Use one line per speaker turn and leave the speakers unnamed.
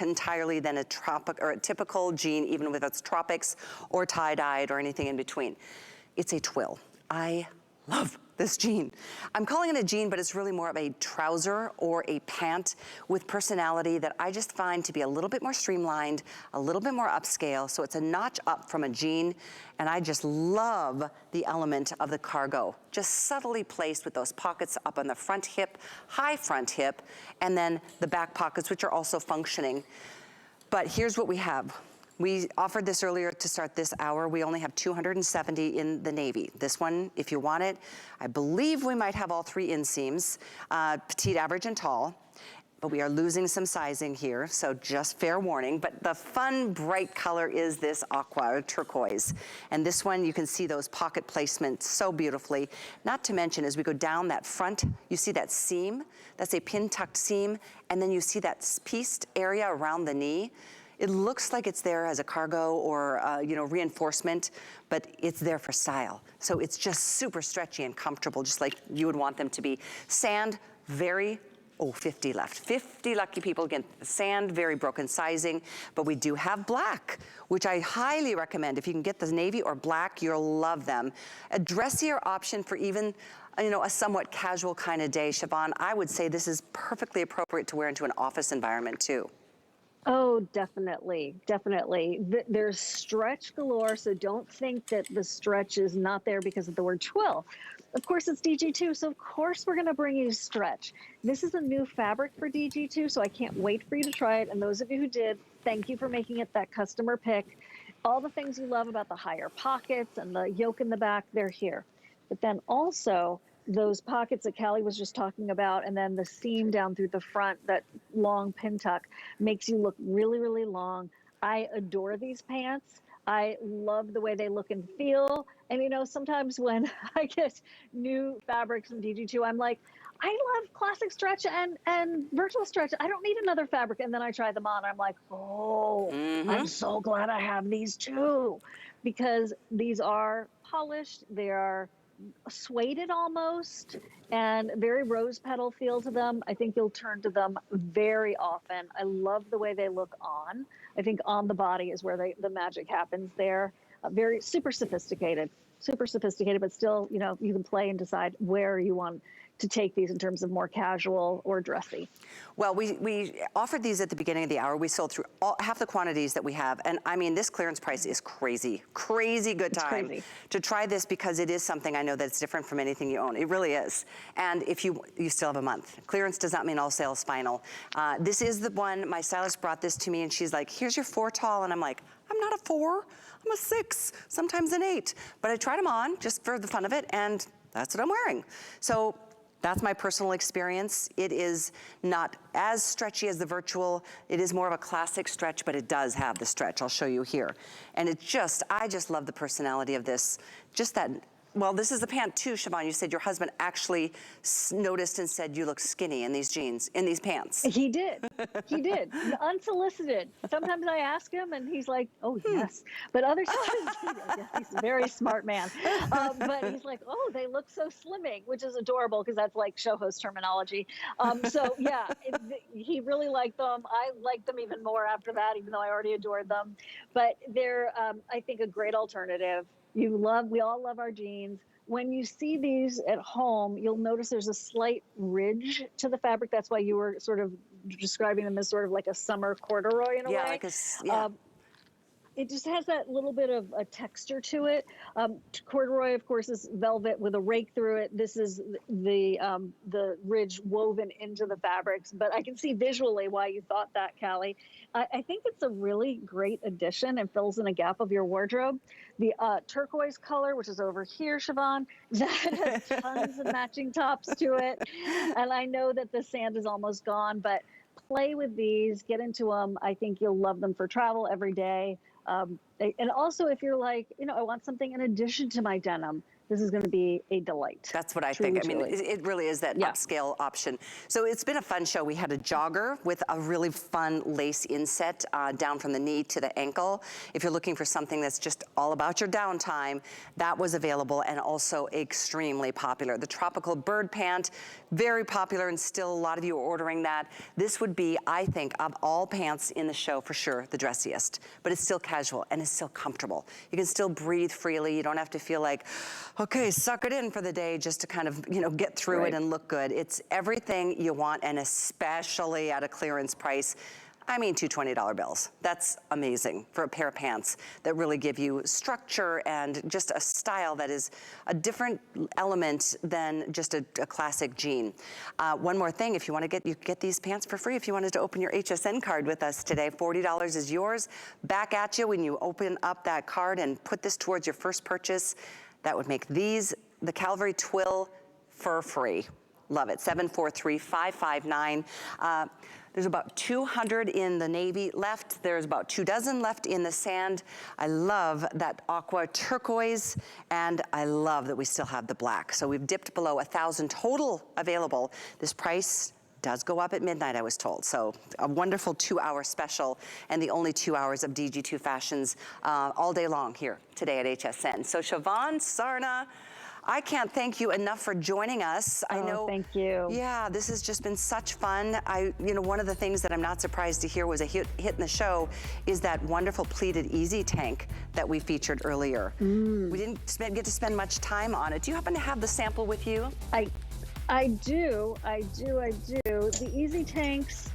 entirely than a tropic or a typical jean, even with its tropics or tie-dyed or anything in between. It's a twill. I love this jean. I'm calling it a jean, but it's really more of a trouser or a pant with personality that I just find to be a little bit more streamlined, a little bit more upscale. So it's a notch up from a jean. And I just love the element of the cargo, just subtly placed with those pockets up on the front hip, high front hip, and then the back pockets, which are also functioning. But here's what we have. We offered this earlier to start this hour. We only have 270 in the navy. This one, if you want it, I believe we might have all three inseams, petite, average, and tall. But we are losing some sizing here, so just fair warning. But the fun, bright color is this aqua or turquoise. And this one, you can see those pocket placements so beautifully. Not to mention, as we go down that front, you see that seam. That's a pin-tucked seam. And then you see that pieced area around the knee. It looks like it's there as a cargo or reinforcement, but it's there for style. So it's just super stretchy and comfortable, just like you would want them to be. Sand, very, 50 left. 50 lucky people. Again, sand, very broken sizing, but we do have black, which I highly recommend. If you can get the navy or black, you'll love them. A dressier option for even a somewhat casual kind of day. Siobhan, I would say this is perfectly appropriate to wear into an office environment too.
Oh, definitely, definitely. There's stretch galore, so don't think that the stretch is not there because of the word twill. Of course, it's DG2, so of course we're going to bring you stretch. This is a new fabric for DG2, so I can't wait for you to try it. And those of you who did, thank you for making it that customer pick. All the things you love about the higher pockets and the yoke in the back, they're here. But then also, those pockets that Callie was just talking about, and then the seam down through the front, that long pin tuck, makes you look really, really long. I adore these pants. I love the way they look and feel. And sometimes when I get new fabrics from DG2, I'm like, I love classic stretch and virtual stretch. I don't need another fabric. And then I try them on. I'm like, I'm so glad I have these too, because these are polished. They are suede almost, and very rose petal feel to them. I think you'll turn to them very often. I love the way they look on. I think on the body is where the magic happens there. Very super sophisticated, but still, you can play and decide where you want to take these in terms of more casual or dressy.
Well, we offered these at the beginning of the hour. We sold through half the quantities that we have. And I mean, this clearance price is crazy, crazy good time to try this, because it is something I know that's different from anything you own. It really is. And if you still have a month. Clearance does not mean all sales final. This is the one, my stylist brought this to me and she's like, here's your 4 tall. And I'm like, I'm not a 4, I'm a 6, sometimes an 8. But I tried them on just for the fun of it, and that's what I'm wearing. So that's my personal experience. It is not as stretchy as the virtual. It is more of a classic stretch, but it does have the stretch. I'll show you here. And I just love the personality of this. Just that, well, this is the pant too, Siobhan. You said your husband actually noticed and said you look skinny in these jeans, in these pants.
He did. He did. Unsolicited. Sometimes I ask him and he's like, oh, yes. But other times, he's a very smart man. But he's like, oh, they look so slimming, which is adorable because that's like show host terminology. So yeah, he really liked them. I liked them even more after that, even though I already adored them. But they're, I think, a great alternative. We all love our jeans. When you see these at home, you'll notice there's a slight ridge to the fabric. That's why you were sort of describing them as sort of like a summer corduroy in a way. It just has that little bit of a texture to it. Corduroy, of course, is velvet with a rake through it. This is the ridge woven into the fabrics, but I can see visually why you thought that, Callie. I think it's a really great addition and fills in a gap of your wardrobe. The turquoise color, which is over here, Siobhan, that has tons of matching tops to it. And I know that the sand is almost gone, but play with these, get into them. I think you'll love them for travel every day. And also if you're like, I want something in addition to my denim, this is going to be a delight.
That's what I
Truly,
think. I mean,
truly.
it really is that
Yeah.
upscale option. So it's been a fun show. We had a jogger with a really fun lace inset down from the knee to the ankle. If you're looking for something that's just all about your downtime, that was available and also extremely popular. The tropical bird pant, very popular, and still a lot of you are ordering that. This would be, I think, of all pants in the show, for sure, the dressiest. But it's still casual and it's still comfortable. You can still breathe freely. You don't have to feel like, okay, suck it in for the day just to kind of, you know, get through it and look good. It's everything you want, and especially at a clearance price. I mean, two $20 bills. That's amazing for a pair of pants that really give you structure and just a style that is a different element than just a classic jean. One more thing, if you want to get these pants for free, if you wanted to open your HSN card with us today, $40 is yours. Back at you when you open up that card and put this towards your first purchase. That would make these, the Cavalry Twill, for free. Love it, 743-559. There's about 200 in the navy left. There's about 24 left in the sand. I love that aqua turquoise, and I love that we still have the black. So we've dipped below 1,000 total available. This price does go up at midnight, I was told. So a wonderful 2-hour special, and the only 2 hours of DG2 fashions all day long here today at HSN. So Siobhan, Sarna, I can't thank you enough for joining us. I know.
Thank you.
Yeah, this has just been such fun. You know, one of the things that I'm not surprised to hear was a hit in the show is that wonderful pleated easy tank that we featured earlier. We didn't get to spend much time on it. Do you happen to have the sample with you?
I do. The easy tanks